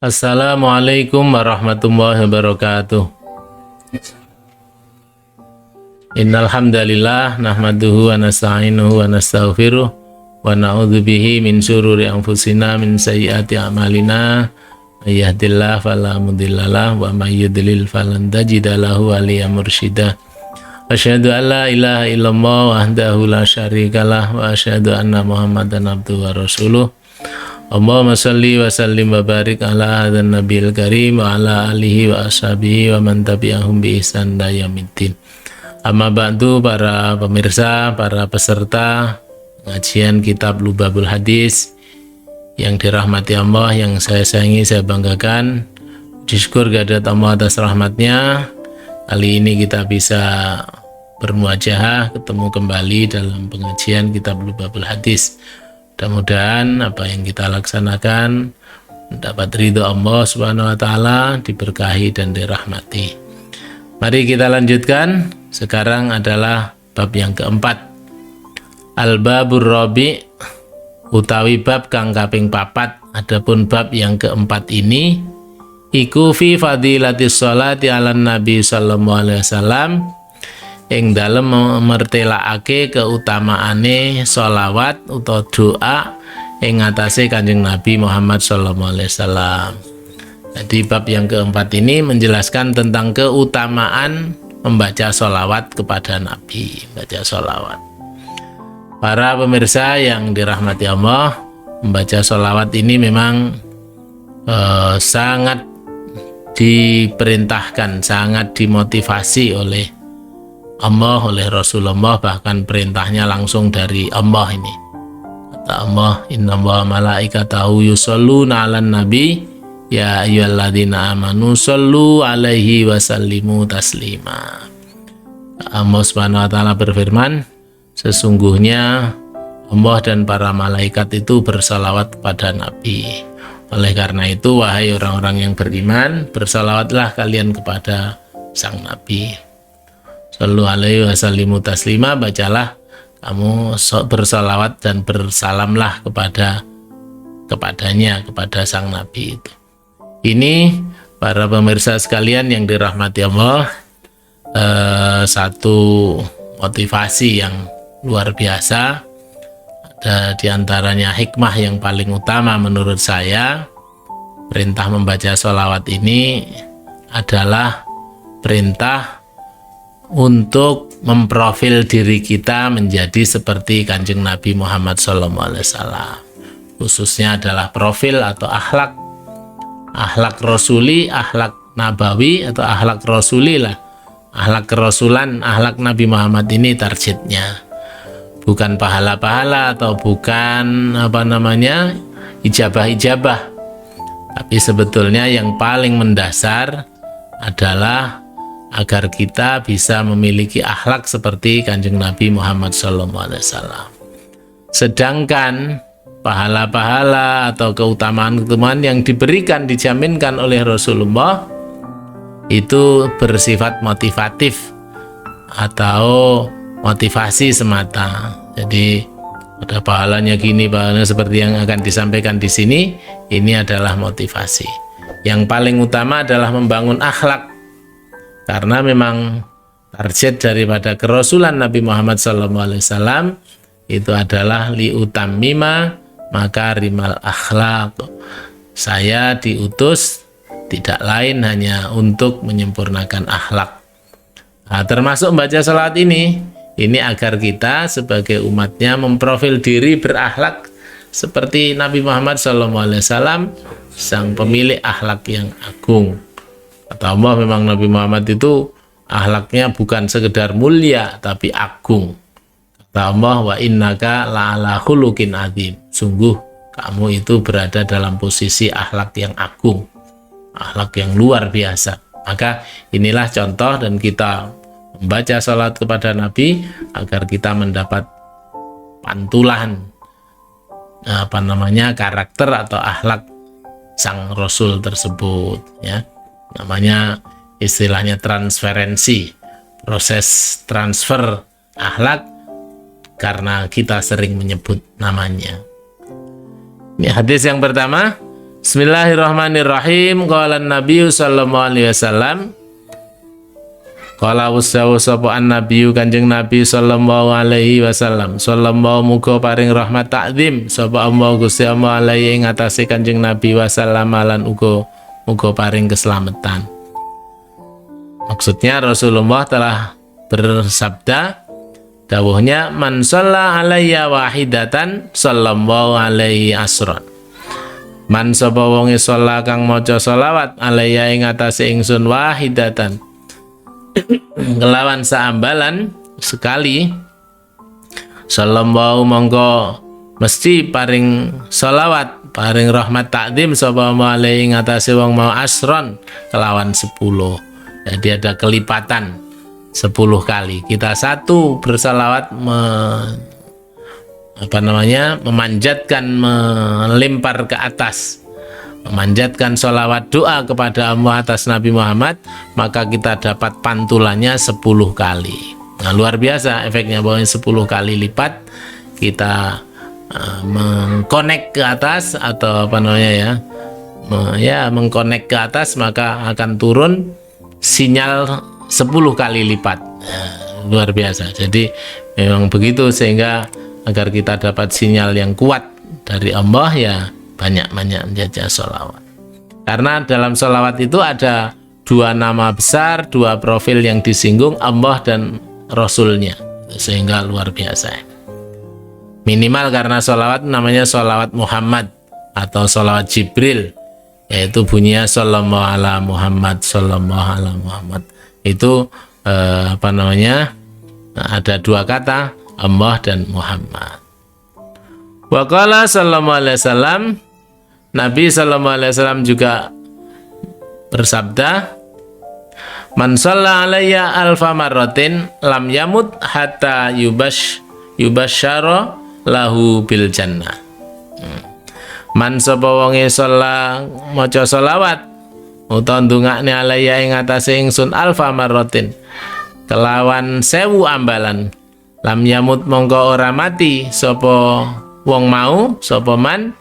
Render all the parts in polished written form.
Assalamualaikum warahmatullahi wabarakatuh. Innal hamdalillah nahmaduhu wa nasta'inuhu wa nastaghfiruh wa na'udzu bihi min syururi anfusina min sayyiati a'malina may yahdihillahu fala mudhillalah wa may yudlil falan tajida lahu waliyyan mursyida. Asyhadu an la ilaha illallah wahdahu la syarikalah wa asyhadu anna Muhammadan abduhu wa rasuluh. Allahumma salli wa sallim wa barik ala hadzal nabiyil karim wa ala alihi wa ashabihi wa man tabi'ahum bi ihsan ila yaumiddin. Amma ba'du, para pemirsa, para peserta pengajian kitab Lubabul Hadis yang dirahmati Allah, yang saya sayangi, saya banggakan. Syukur kehadirat Allah atas rahmatnya. Kali ini kita bisa bermuajahah, ketemu kembali dalam pengajian kitab Lubabul Hadis. Mudah-mudahan apa yang kita laksanakan mendapat ridho Allah Subhanahu wa taala, diberkahi dan dirahmati. Mari kita lanjutkan. Sekarang adalah bab yang keempat. Al-babur rabi, utawi bab kang kaping papat. Adapun bab yang keempat ini iku fi fadilatis sholati ala nabi sallallahu alaihi wasallam, ing dalem mertelakake keutamaane sholawat utawa doa ing ngatasé Kanjeng Nabi Muhammad sallallahu alaihi wasallam. Jadi bab yang keempat ini menjelaskan tentang keutamaan membaca sholawat kepada Nabi, baca sholawat. Para pemirsa yang dirahmati Allah, membaca sholawat ini memang sangat diperintahkan, sangat dimotivasi oleh Allah, oleh Rasulullah, bahkan perintahnya langsung dari Allah ini. Kata Allah, innallaha malaikatahu yusholluna 'alan nabi ya ayyuhalladzina amanu shollu 'alaihi wa sallimu taslima. Allah Subhanahu wa taala berfirman, sesungguhnya Allah dan para malaikat itu bersalawat kepada Nabi. Oleh karena itu, wahai orang-orang yang beriman, bersalawatlah kalian kepada sang Nabi. Shallu alaihi wasallimu taslima, bacalah kamu bersalawat dan bersalamlah kepadanya, kepada sang Nabi itu. Ini para pemirsa sekalian yang dirahmati Allah, satu motivasi yang luar biasa. Ada diantaranya hikmah yang paling utama menurut saya. Perintah membaca sholawat ini adalah perintah untuk memprofil diri kita menjadi seperti Kanjeng Nabi Muhammad SAW. Khususnya adalah profil atau akhlak rasuli, akhlak nabawi atau akhlak rasuli lah. Akhlak kerasulan, akhlak Nabi Muhammad ini targetnya. Bukan pahala-pahala atau bukan ijabah-ijabah. Tapi sebetulnya yang paling mendasar adalah agar kita bisa memiliki akhlak seperti Kanjeng Nabi Muhammad SAW. Sedangkan pahala-pahala atau keutamaan-keutamaan yang diberikan, dijaminkan oleh Rasulullah itu bersifat motivatif atau motivasi semata. Jadi ada pahalanya gini, pahalanya seperti yang akan disampaikan di sini. Ini adalah motivasi. Yang paling utama adalah membangun akhlak. Karena memang target daripada kerasulan Nabi Muhammad SAW itu adalah liutammima makarimal akhlak. Saya diutus tidak lain hanya untuk menyempurnakan akhlak. Nah, termasuk membaca salat ini agar kita sebagai umatnya memprofil diri berakhlak seperti Nabi Muhammad SAW, sang pemilik akhlak yang agung. Kata Allah, memang Nabi Muhammad itu akhlaknya bukan sekedar mulia tapi agung. Kata Allah, wa innaka la'ala khuluqin adzim. Sungguh kamu itu berada dalam posisi akhlak yang agung, akhlak yang luar biasa. Maka inilah contoh, dan kita membaca salat kepada Nabi agar kita mendapat pantulan karakter atau akhlak sang Rasul tersebut, ya. Namanya istilahnya transferensi, proses transfer akhlak karena kita sering menyebut namanya. Ini hadis yang pertama, Bismillahirrahmanirrahim. Qala Nabi sallallahu alaihi wasallam. Qala wasawu sapa an-nabiyyu Kanjeng Nabi sallallahu alaihi wasallam. Sallallahu muga paring rahmat takzim sapa Allah Gusti Allah alaihi ing atase Kanjeng Nabi wasallam lan uga muga paring keselamatan. Maksudnya Rasulullah telah bersabda, dawuhnya man shalla alayya wahidatan sallallahu alaihi asron. Man sapa wonge shalla kang maca selawat alayya ing atase ingsun wahidatan kelawan saambalan sekali, sallallahu mongko mesti paring selawat paring rahmat takdim sapa alaihi ing atase wong mau asron kelawan 10. Jadi ada kelipatan 10 kali. Kita satu bersalawat memanjatkan, melempar ke atas, memanjatkan sholawat doa kepada Allah atas Nabi Muhammad, maka kita dapat pantulannya 10 kali. Nah, luar biasa efeknya, bahwa 10 kali lipat kita mengkonek ke atas atau mengkonek ke atas, maka akan turun sinyal 10 kali lipat. Luar biasa. Jadi memang begitu, sehingga agar kita dapat sinyal yang kuat dari Allah, ya banyak-banyak menjaga sholawat. Karena dalam sholawat itu ada 2 nama besar, 2 profil yang disinggung, Allah dan Rasulnya, sehingga luar biasa. Minimal karena sholawat namanya sholawat Muhammad atau sholawat Jibril, yaitu bunyinya sallallahu ala Muhammad, sallallahu ala Muhammad. Itu ada 2 kata, Allah dan Muhammad. Wa qala sallallahu alaihi wasallam, Nabi sallallahu alaihi wasallam juga bersabda, man shalla alayya alfa marratin lam yamut hatta yubasysyara lahu bil jannah. Man sapa wonge shalla maca selawat utawa ndongakne alayya ing atase ingsun alfa marratin kelawan 1000 ambalan, lam yamut mongko ora mati sapa wong mau, sapa man,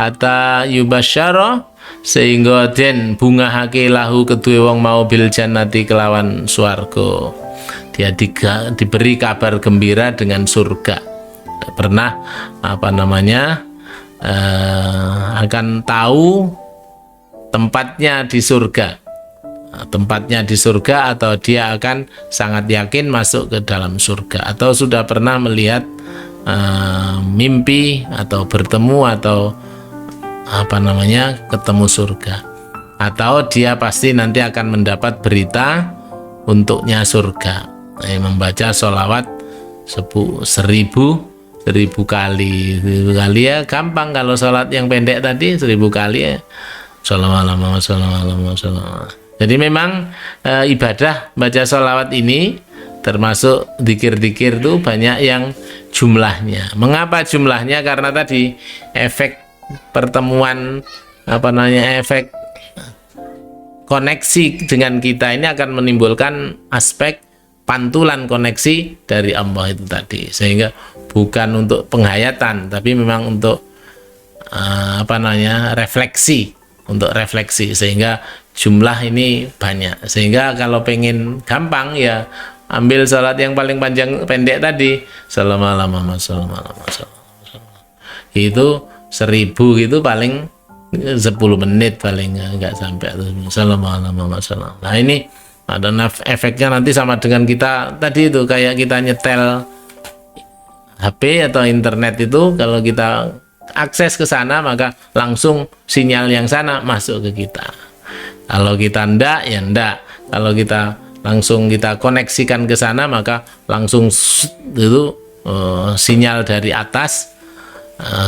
hatta yubasyara sehingga den bungahake lahu kedue wong mau bil jannati kelawan swarga. Dia diberi kabar gembira dengan surga. Pernah akan tahu tempatnya di surga, atau dia akan sangat yakin masuk ke dalam surga, atau sudah pernah melihat mimpi atau bertemu atau ketemu surga, atau dia pasti nanti akan mendapat berita untuknya surga. Membaca sholawat 1000 kali ya gampang. Kalau sholat yang pendek tadi 1000 kali ya. Jadi memang ibadah baca sholawat ini termasuk zikir-zikir itu banyak yang jumlahnya. Mengapa jumlahnya? Karena tadi efek pertemuan efek koneksi dengan kita ini akan menimbulkan aspek pantulan koneksi dari Allah itu tadi, sehingga bukan untuk penghayatan tapi memang untuk refleksi, sehingga jumlah ini banyak. Sehingga kalau pengen gampang ya ambil sholat yang paling pendek tadi, itu 1000 gitu paling 10 menit, paling nggak sampai. Nah ini ada efeknya nanti sama dengan kita tadi itu, kayak kita nyetel HP atau internet itu, kalau kita akses ke sana maka langsung sinyal yang sana masuk ke kita. Kalau kita ndak ya ndak. Kalau kita langsung kita koneksikan ke sana maka langsung itu sinyal dari atas,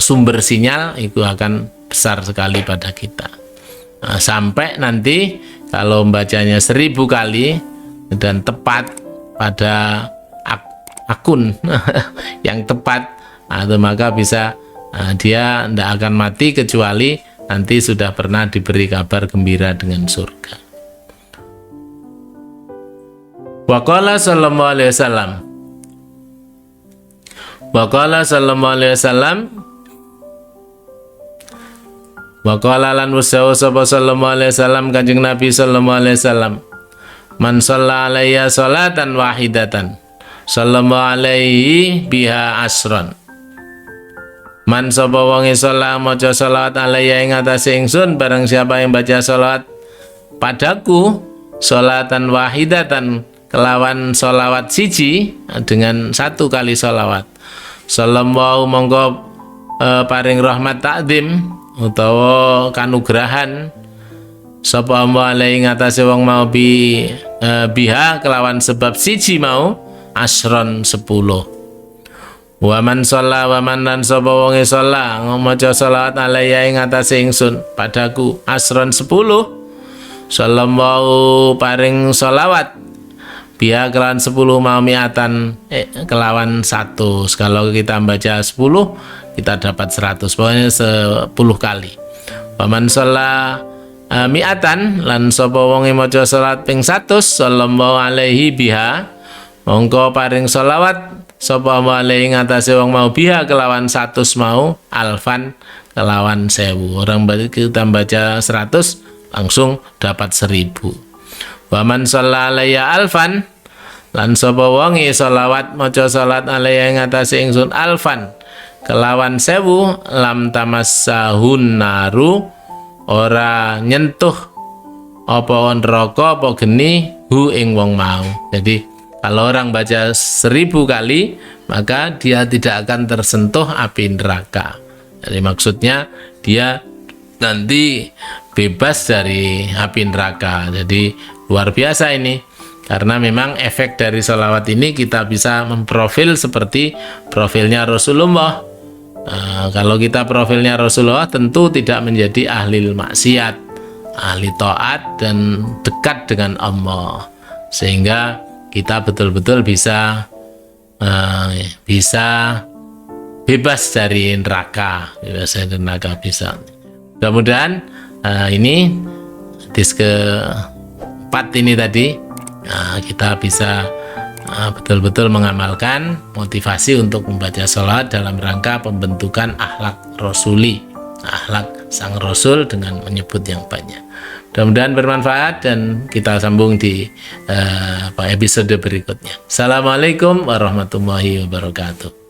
sumber sinyal itu akan besar sekali pada kita. Sampai nanti kalau membacanya 1000 kali dan tepat pada akun yang tepat, maka bisa dia tidak akan mati kecuali nanti sudah pernah diberi kabar gembira dengan surga. Wa qala sallallahu alaihi wasallam, Wa qala lan wasau sallallahu alaihi wasallam Kanjeng Nabi sallallahu alaihi wasallam, man shalla alayya sholatan wahidatan sallallahu alaihi biha asron. Man sapa wong sholat maca sholawat alayya ing atase ingsun, barang siapa yang baca sholawat padaku sholatan wahidatan kelawan sholawat siji, dengan satu kali sholawat, sallallahu mongko paring rahmat takdim utawa kanugrahan sapa alai ngatasi wong mau biha kelawan sebab siji mau asron 10. Waman sholla waman lan sapa wonge sholla maca sholawat alaiya ing atase ingsun padaku asron 10, sallallahu paring sholawat biha kelawan 10 mau miatan kelawan 100. Kalau kita baca 10 kita dapat 100, pokoknya 10 kali. Waman sholla miatan lan sapa wonge maca salat ping 100 sallallahu alaihi biha mongko paring sholawat sapa alaihi ngatasi wong mau biha kelawan 100 mau alfan kelawan 1000. Orang berarti kita baca 100 langsung dapat 1000. Waman sholla alaiya alfan lan sapa wonge sholawat maca salat alaihi ngatasi ingsun alfan kelawan 1000 lam tamassahun naru ora nyentuh apa neraka apa geni hu ing wong mau. Jadi kalau orang baca 1000 kali maka dia tidak akan tersentuh api neraka. Jadi maksudnya dia nanti bebas dari api neraka. Jadi luar biasa ini, karena memang efek dari sholawat ini kita bisa memprofil seperti profilnya Rasulullah. Kalau kita profilnya Rasulullah tentu tidak menjadi ahli maksiat, ahli taat dan dekat dengan Allah, sehingga kita betul-betul bisa bebas dari neraka, bisa. Mudah-mudahan ini hadis keempat ini tadi kita bisa betul-betul mengamalkan motivasi untuk membaca sholawat dalam rangka pembentukan akhlak rasuli, akhlak sang rasul dengan menyebut yang banyak. Mudah-mudahan bermanfaat dan kita sambung di episode berikutnya. Assalamualaikum warahmatullahi wabarakatuh.